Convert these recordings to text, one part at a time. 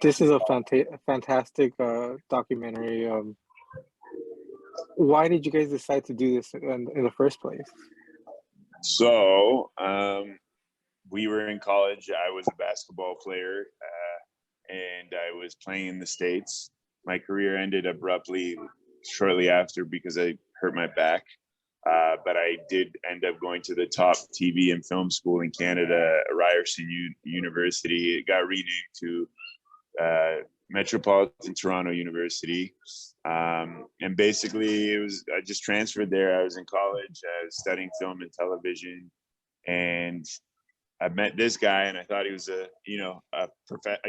This is a fantastic documentary. Why did you guys decide to do this in the first place? So we were in college. I was a basketball player, and I was playing in the States. My career ended abruptly shortly after because I hurt my back. But I did end up going to the top TV and film school in Canada, Ryerson University. It got renamed to Metropolitan Toronto University. And basically I just transferred there. I was in college, I was studying film and television, and I met this guy and I thought he was a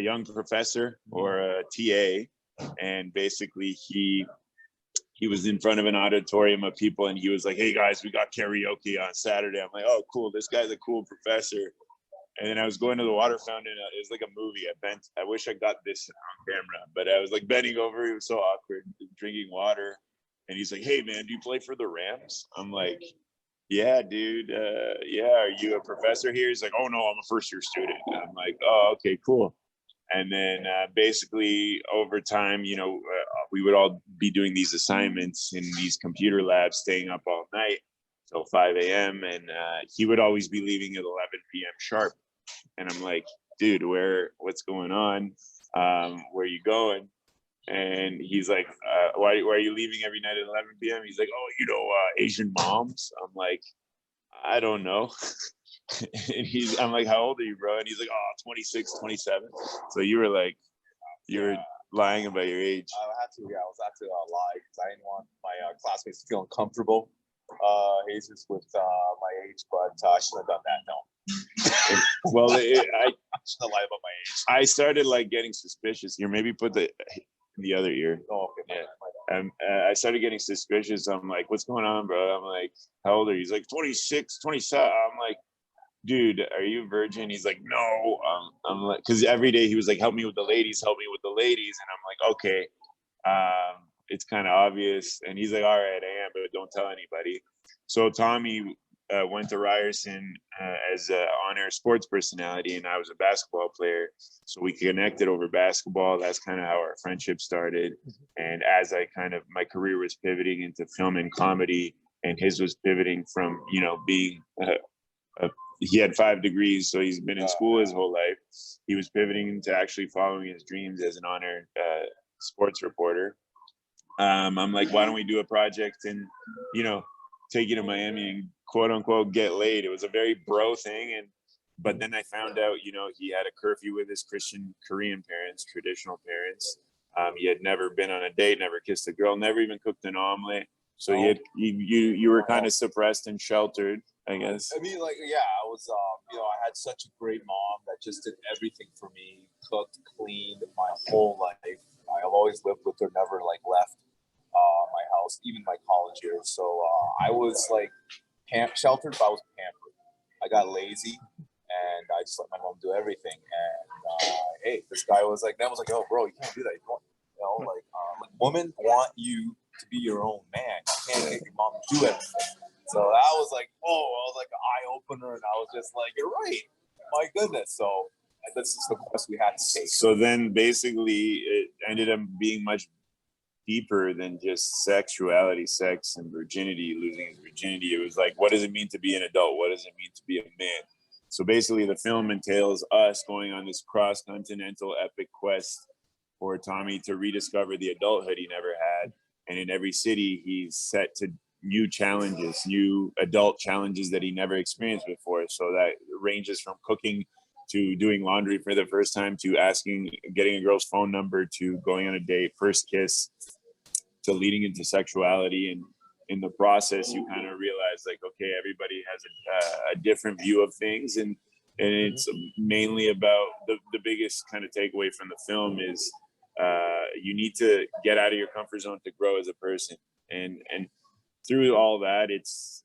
young professor or a TA. And basically he was in front of an auditorium of people and he was like, "Hey guys, we got karaoke on Saturday." I'm like, "Oh, cool. This guy's a cool professor." And then I was going to the water fountain. It was like a movie. I wish I got this on camera, but I was like bending over. He was so awkward, drinking water. And he's like, "Hey man, do you play for the Rams?" I'm like, "Yeah, dude. Yeah. Are you a professor here?" He's like, "Oh no, I'm a first year student." And I'm like, "Oh, okay, cool." And then basically over time, we would all be doing these assignments in these computer labs, staying up all night till 5 a.m. And he would always be leaving at 11 p.m. sharp. And I'm like, "Dude, what's going on? Where are you going?" And he's like, why are you leaving every night at 11 p.m.? He's like, "Oh, Asian moms." I'm like, "I don't know." And I'm like, "How old are you, bro?" And he's like, "Oh, 26, 27. So you were lying about your age. I had to lie because I didn't want my classmates to feel uncomfortable. Jesus with my age, but I shouldn't have done that. No. Well, I shouldn't have lied about my age. I started getting suspicious here. Maybe put the other ear. Oh, okay. Yeah. I started getting suspicious. I'm like, "What's going on, bro?" I'm like, "How old are you?" He's like, 26, 27. I'm like, "Dude, are you a virgin?" He's like, "No." I'm like, because every day he was like, "Help me with the ladies, help me with the ladies." And I'm like, "Okay, it's kind of obvious." And he's like, "All right, I am, but don't tell anybody." So Tommy went to Ryerson as an on-air sports personality, and I was a basketball player. So we connected over basketball. That's kind of how our friendship started. And as my career was pivoting into film and comedy, and his was pivoting from, being he had 5 degrees, so he's been in school his whole life. He was pivoting into actually following his dreams as an on-air sports reporter. I'm like, "Why don't we do a project and, take you to Miami and quote unquote get laid?" It was a very bro thing. But then I found out, he had a curfew with his Christian Korean parents, traditional parents. He had never been on a date, never kissed a girl, never even cooked an omelet. So you were kind of suppressed and sheltered, I guess. I mean, I was, I had such a great mom that just did everything for me, cooked, cleaned my whole life. I've always lived with her, never left my house, even my college years. So I was sheltered, but I was pampered. I got lazy, and I just let my mom do everything. And hey, this guy was like, "Oh, bro, you can't do that. Women want you to be your own man. You can't make your mom do everything." So that was I was like an eye opener, and I was just like, "You're right, my goodness." So this is the course we had to take. So then basically it ended up being much deeper than just sexuality, sex and virginity, losing his virginity. It was like, what does it mean to be an adult? What does it mean to be a man? So basically the film entails us going on this cross-continental epic quest for Tommy to rediscover the adulthood he never had. And in every city, he's set to new challenges, new adult challenges that he never experienced before. So that ranges from cooking to doing laundry for the first time, to getting a girl's phone number, to going on a date, first kiss, to leading into sexuality. And in the process, you kind of realize okay, everybody has a different view of things. And it's mainly about the biggest kind of takeaway from the film is you need to get out of your comfort zone to grow as a person. And through all that, it's,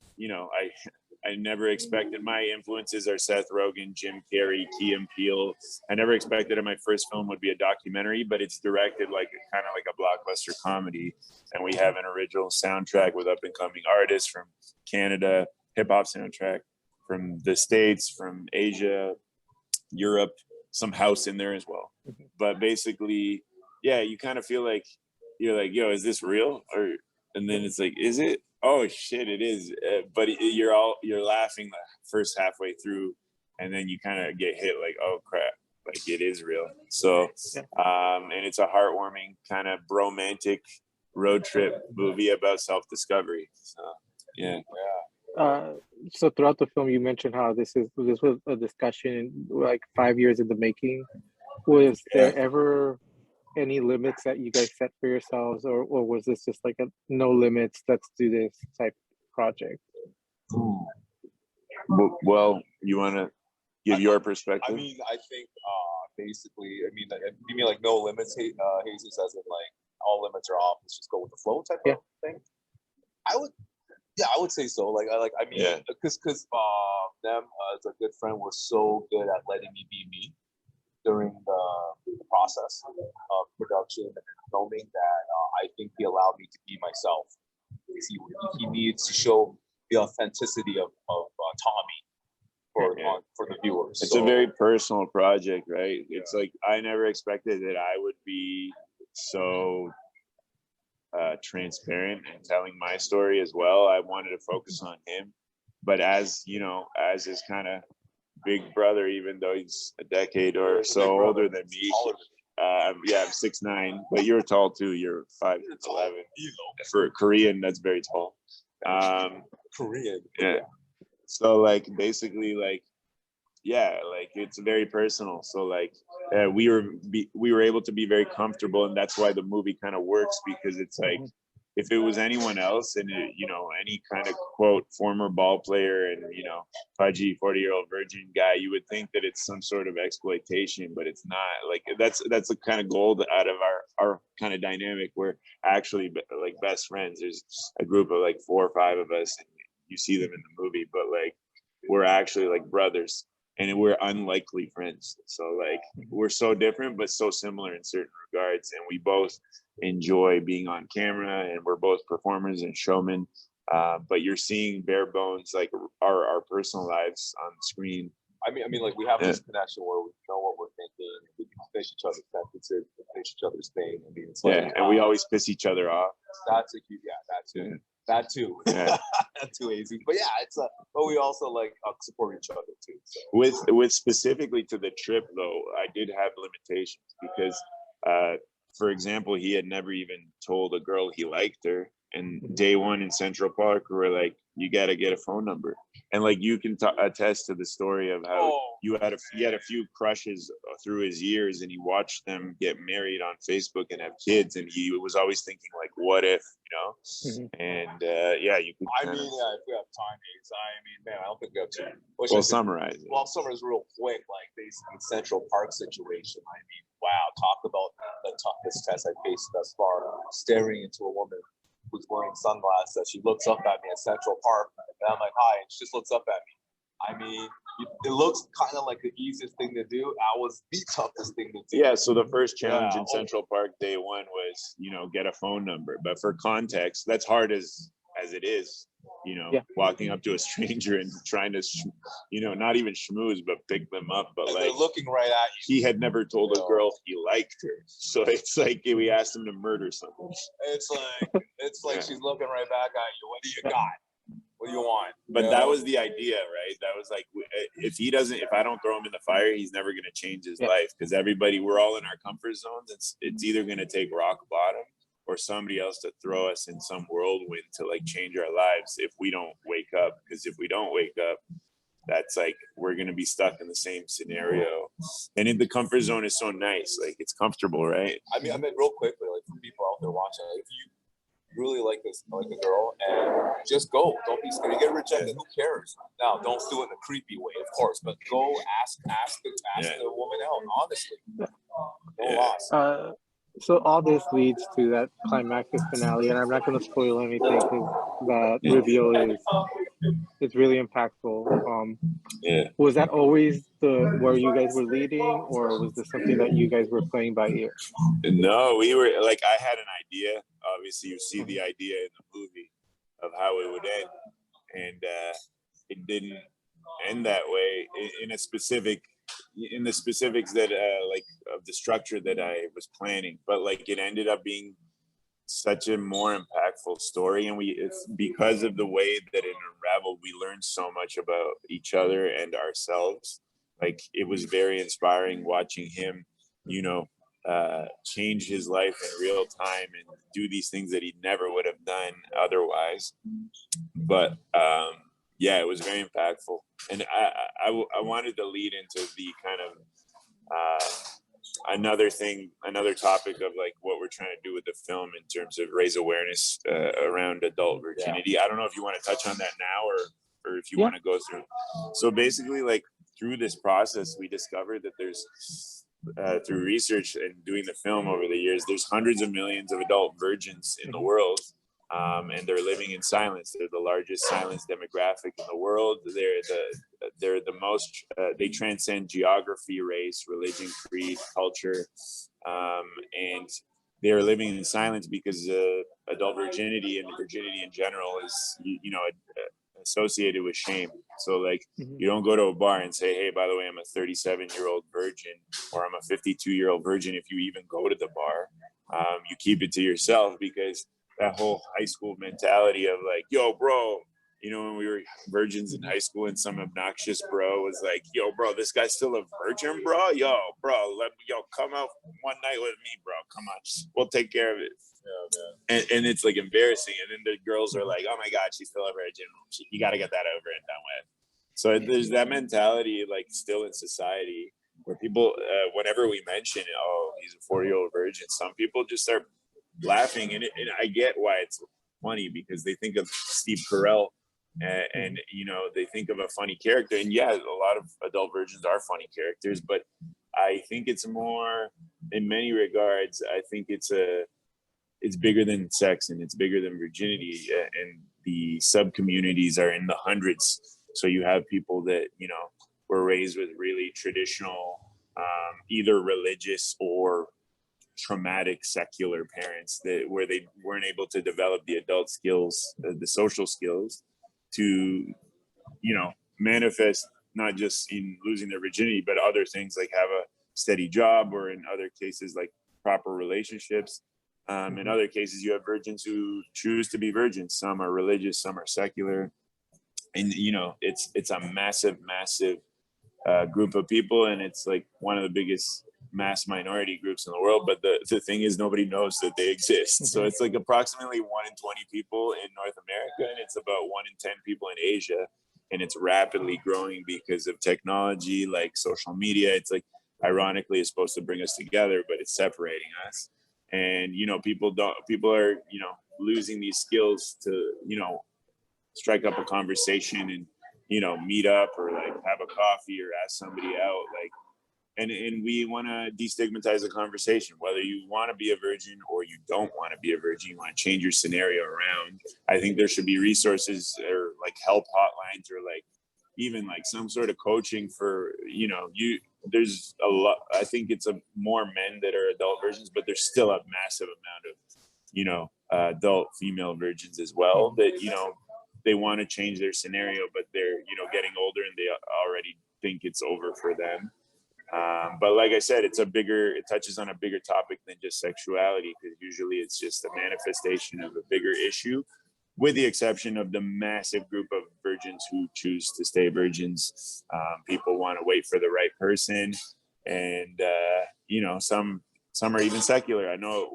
I never expected. My influences are Seth Rogen, Jim Carrey, Key and Peele. I never expected that my first film would be a documentary, but it's directed kind of like a blockbuster comedy. And we have an original soundtrack with up and coming artists from Canada, hip hop soundtrack from the States, from Asia, Europe. some house in there as well. But basically, yeah, you kind of feel like you're like, yo, is this real? Or and then it's like, is it? Oh shit, it is. But you're laughing the first halfway through, and then you kind of get hit like, oh crap, like it is real. So, and it's a heartwarming kind of romantic road trip movie about self-discovery. So, yeah. So throughout the film, you mentioned how this was a discussion like 5 years in the making. Was there ever any limits that you guys set for yourselves, or was this just like a no limits, let's do this type project? Well, you want to give your perspective? I mean, I think basically, I mean, you mean like no limits, Jesus, as in like all limits are off, let's just go with the flow type of thing? I would say so. Like, I mean, because them as a good friend were so good at letting me be me during the process of production and filming that I think he allowed me to be myself. He needs to show the authenticity of Tommy for the viewers. It's a very personal project, right? It's like I never expected that I would be so transparent and telling my story as well. I wanted to focus on him, but as you know, as his kind of big brother, even though he's a decade or so older than me. I'm 6'9", but you're tall too. You're 5'11". For a Korean, that's very tall. Korean. Yeah. So like basically like, yeah, like it's very personal. So like we were able to be very comfortable, and that's why the movie kind of works, because it's like if it was anyone else and any kind of quote former ball player and pudgy 40-year-old virgin guy, you would think that it's some sort of exploitation, but it's not. Like that's the kind of gold out of our kind of dynamic. We're actually like best friends. There's a group of like 4 or 5 of us, and you see them in the movie, but like we're actually like brothers. And we're unlikely friends. So like we're so different, but so similar in certain regards. And we both enjoy being on camera, and we're both performers and showmen. But you're seeing bare bones, like our personal lives on screen. I mean, like we have this connection where we know what we're thinking. We can finish each other's sentences, finish each other's thing. I mean, it's like, and we always piss each other off. That's a huge, that too. Yeah. That too. Yeah. That too easy. But yeah, it's but we also like support each other too. So. With specifically to the trip though, I did have limitations because for example, he had never even told a girl he liked her. And day one in Central Park, we were like, you got to get a phone number. And like, you can attest to the story of how he had a few crushes through his years, and he watched them get married on Facebook and have kids. And he was always thinking like, what if, and you could. I mean, if we have time, man, I don't think we have time. We'll summarize it. Well, summarize real quick, like basically Central Park situation. I mean, wow, talk about the toughest test I faced thus far. Staring into a woman who's wearing sunglasses. She looks up at me at Central Park, and I'm like, hi, and she just looks up at me. I mean, it looks kind of like the easiest thing to do. That was the toughest thing to do. Yeah, so the first challenge in Central Park day one was, get a phone number. But for context, that's hard as it is, walking up to a stranger and trying to, not even schmooze, but pick them up. But and like, they're looking right at you. He had never told a girl he liked her. So it's like we asked him to murder someone. It's like she's looking right back at you. What do you got? What do you want? But that was the idea, right? That was like, if I don't throw him in the fire, he's never going to change his life, because we're all in our comfort zones. It's either going to take rock bottom or somebody else to throw us in some whirlwind to like change our lives if we don't wake up. Because if we don't wake up, that's like we're going to be stuck in the same scenario. And in the comfort zone is so nice, like it's comfortable, right? I mean real quickly, like for people out there watching, if you really like a girl, and just go, don't be scared. You get rejected, who cares? Now don't do it in a creepy way, of course, but go ask the woman out honestly. No loss. So all this leads to that climactic finale, and I'm not going to spoil anything because that reveal is really impactful. Was that always where you guys were leading, or was this something that you guys were playing by ear? No, we were like, I had an idea. Obviously, you see the idea in the movie of how it would end, and it didn't end that way in a specific in the specifics that like of the structure that I was planning, but like it ended up being such a more impactful story, and it's because of the way that it unraveled, we learned so much about each other and ourselves. Like it was very inspiring watching him, you know, change his life in real time and do these things that he never would have done otherwise. But yeah, it was very impactful, and I wanted to lead into the kind of another topic of like what we're trying to do with the film in terms of raise awareness around adult virginity. Yeah. I don't know if you want to touch on that now or if you want to go through. So basically, like through this process, we discovered that there's through research and doing the film over the years, there's hundreds of millions of adult virgins in the world. And they're living in silence. They're the largest silence demographic in the world. They're the most. They transcend geography, race, religion, creed, culture, and they are living in silence because adult virginity and virginity in general is, you know, associated with shame. So like you don't go to a bar and say, hey, by the way, I'm a 37-year-old virgin, or I'm a 52-year-old virgin. If you even go to the bar, you keep it to yourself, because that whole high school mentality of like, yo, bro, you know, when we were virgins in high school and some obnoxious bro was like, yo, bro, this guy's still a virgin, bro? Yo, bro, come out one night with me, bro. Come on, we'll take care of it. Yeah, and it's like embarrassing. And then the girls are like, oh my God, she's still a virgin. You got to get that over and done with. So there's that mentality like still in society where people, whenever we mention, oh, he's a 40-year-old virgin, some people just start laughing, and I get why it's funny, because they think of Steve Carell and you know, they think of a funny character, and yeah, a lot of adult virgins are funny characters, but I think it's more, in many regards, I think it's bigger than sex, and it's bigger than virginity, and the sub communities are in the hundreds. So you have people that, you know, were raised with really traditional, either religious or traumatic secular parents, where they weren't able to develop the adult skills, the social skills to, you know, manifest not just in losing their virginity, but other things like have a steady job, or in other cases like proper relationships. In other cases, you have virgins who choose to be virgins. Some are religious, some are secular, and you know, it's a massive group of people, and it's like one of the biggest mass minority groups in the world. But the thing is, nobody knows that they exist. So it's like approximately 1 in 20 people in North America, and it's about 1 in 10 people in Asia, and it's rapidly growing because of technology like social media. It's like, ironically, it's supposed to bring us together, but it's separating us. And you know, people are, you know, losing these skills to, you know, strike up a conversation and, you know, meet up or like have a coffee or ask somebody out, like, and we want to destigmatize the conversation, whether you want to be a virgin or you don't want to be a virgin, you want to change your scenario around. I think there should be resources or like help hotlines, or like even like some sort of coaching for, you know, there's a lot. I think it's more men that are adult virgins, but there's still a massive amount of, you know, adult female virgins as well, that, you know, they want to change their scenario, but they're, you know, getting older and they already think it's over for them. But like I said, it touches on a bigger topic than just sexuality, because usually it's just a manifestation of a bigger issue, with the exception of the massive group of virgins who choose to stay virgins. People want to wait for the right person, and you know, some are even secular. I know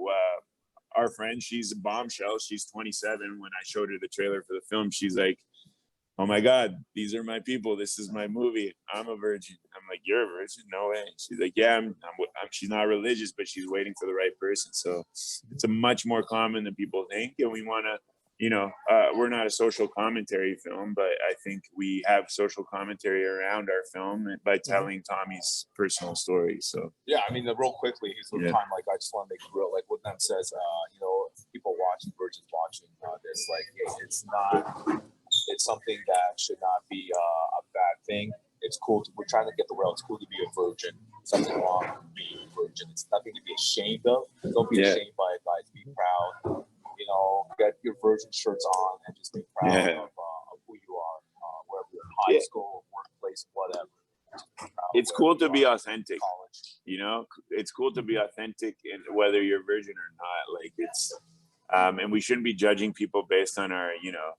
our friend, she's a bombshell. She's 27. When I showed her the trailer for the film, she's like, oh my God, these are my people. This is my movie. I'm a virgin. I'm like, you're a virgin? No way. She's like, yeah, she's not religious, but she's waiting for the right person. So it's a much more common than people think. And we want to, you know, we're not a social commentary film, but I think we have social commentary around our film by telling Tommy's personal story. So yeah, I mean, real quickly, here's the time. Like, I just want to make it real. Like what Nem says, you know, people watching, virgins watching this, like, hey, it's something that should not be a bad thing. It's cool. We're trying to get the world. It's cool to be a virgin. Something wrong with being a virgin. It's nothing to be ashamed of. Don't be ashamed by it, guys. Be proud. You know, get your virgin shirts on and just be proud of who you are, wherever you're in high school, workplace, whatever. it's cool to be authentic. College. You know, it's cool to be authentic, and whether you're a virgin or not, like it's, and we shouldn't be judging people based on our, you know,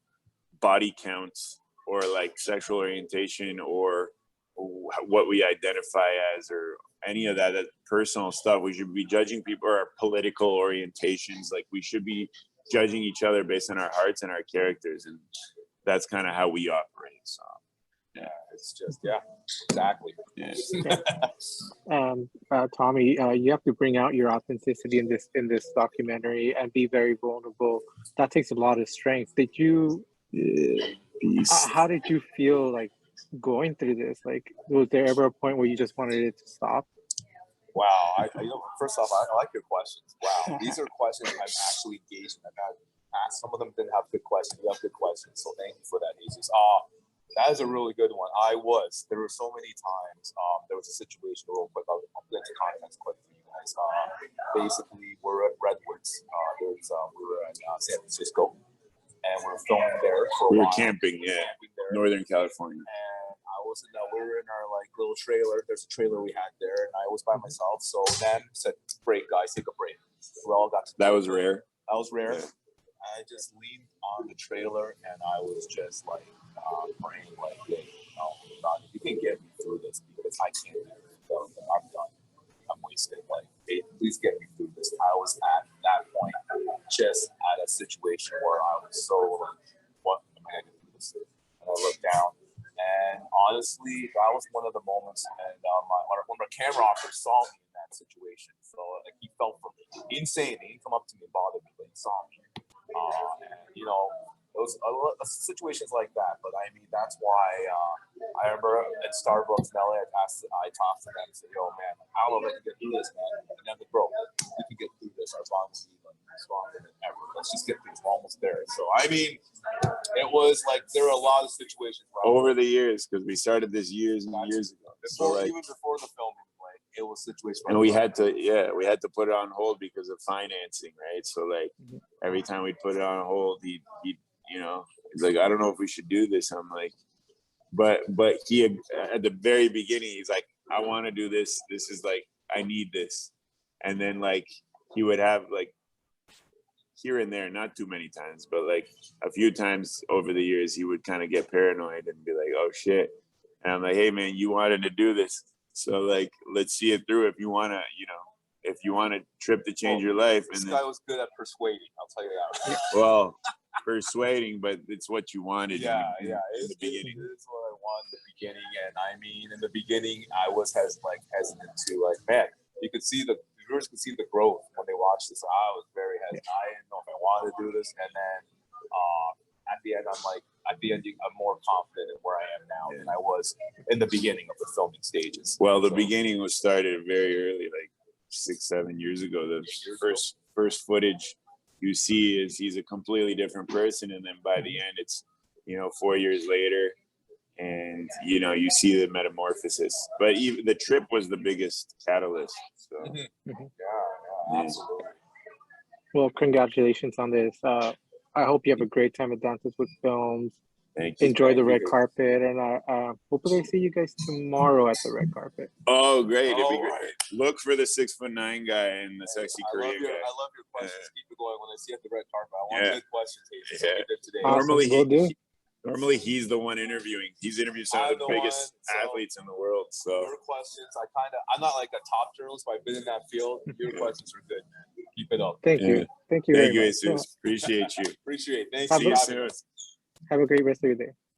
body counts or like sexual orientation or what we identify as or any of that personal stuff. We should be judging people or our political orientations. Like we should be judging each other based on our hearts and our characters, and that's kind of how we operate. So yeah, it's just exactly. Yeah. Tommy, you have to bring out your authenticity in this documentary and be very vulnerable. That takes a lot of strength. Did you? How did you feel like going through this? Like, was there ever a point where you just wanted it to stop? Wow, you know, first off, I like your questions. Wow, these are questions I'm actually engaged in. I've had asked. Some of them didn't have good questions. You have good questions, so thank you for that, Jesus. That is a really good one. There were so many times. There was a situation real quick. I'll put into context quick for you guys. Basically, we're at Redwoods. We were in San Francisco, and we were filming there for a while. We were camping, Northern California. And we were in our like little trailer. There's a trailer we had there, and I was by myself. So Nem said, "Break, guys, take a break." We all got to that was rare. That was rare. Yeah. I just leaned on the trailer and I was just like praying, like, hey, God, you can get me through this because I can't do it. I'm done. I'm wasted. Like, hey, please get me through this. I was at that point, just at a situation where I was so like, what am I going to do this? And I looked down, and honestly, that was one of the moments. And when the camera operator saw me in that situation, so like he felt for me. He didn't say anything. He didn't come up to me and bother me, but he saw me. And you know, it was situations like that. But I mean, that's why I remember at Starbucks in LA, I talked to them and said, "Yo, man, I don't know if I can get through this, man." And then bro, we can get through this as long as we like stronger than ever. Let's just get through. We're almost there. So I mean, it was like there were a lot of situations over the years, because we started this years and years ago. Even before the filming. It was situations, and we had to put it on hold because of financing, right? So like every time we put it on hold, he you know, he's like, I don't know if we should do this. I'm like, but he at the very beginning, he's like, I want to do this. This is like, I need this. And then like he would have like here and there, not too many times, but like a few times over the years, he would kind of get paranoid and be like, oh shit. And I'm like, hey man, you wanted to do this. So like, let's see it through. If you want to, you know, if you want a trip to change your life. This guy was good at persuading. I'll tell you that. Well, persuading, but it's what you wanted. In the beginning. It's what I wanted in the beginning. And I mean, in the beginning, I was hesitant to like, man, you could see the viewers could see the growth when they watched this. I was very hesitant. I didn't know if I wanted to do this. And then at the end, I'm more confident in where I am now than I was in the beginning of the filming stages. Well, the beginning was started very early, like 6-7 years ago. The first footage you see is he's a completely different person, and then by the end, it's 4 years later, and you see the metamorphosis. But even the trip was the biggest catalyst. So. Yeah, absolutely. Well, congratulations on this. I hope you have a great time at Dances with Films. Thank you. Enjoy the red carpet, and hopefully I see you guys tomorrow at the red carpet. Oh, great! It'd be great. Look for the 6'9" guy and the sexy Korean guy. I love your questions. Keep it going. When I see you at the red carpet, I want good questions. Today. Awesome. Normally he's the one interviewing. He's interviewed some of the biggest athletes in the world. So your questions, I'm not like a top journalist, but I've been in that field. Your questions are good, man. Keep it up. Thank you. Thank you very much. Jesus. Appreciate you. Appreciate it. Thanks. Have See you soon. Have a great rest of your day.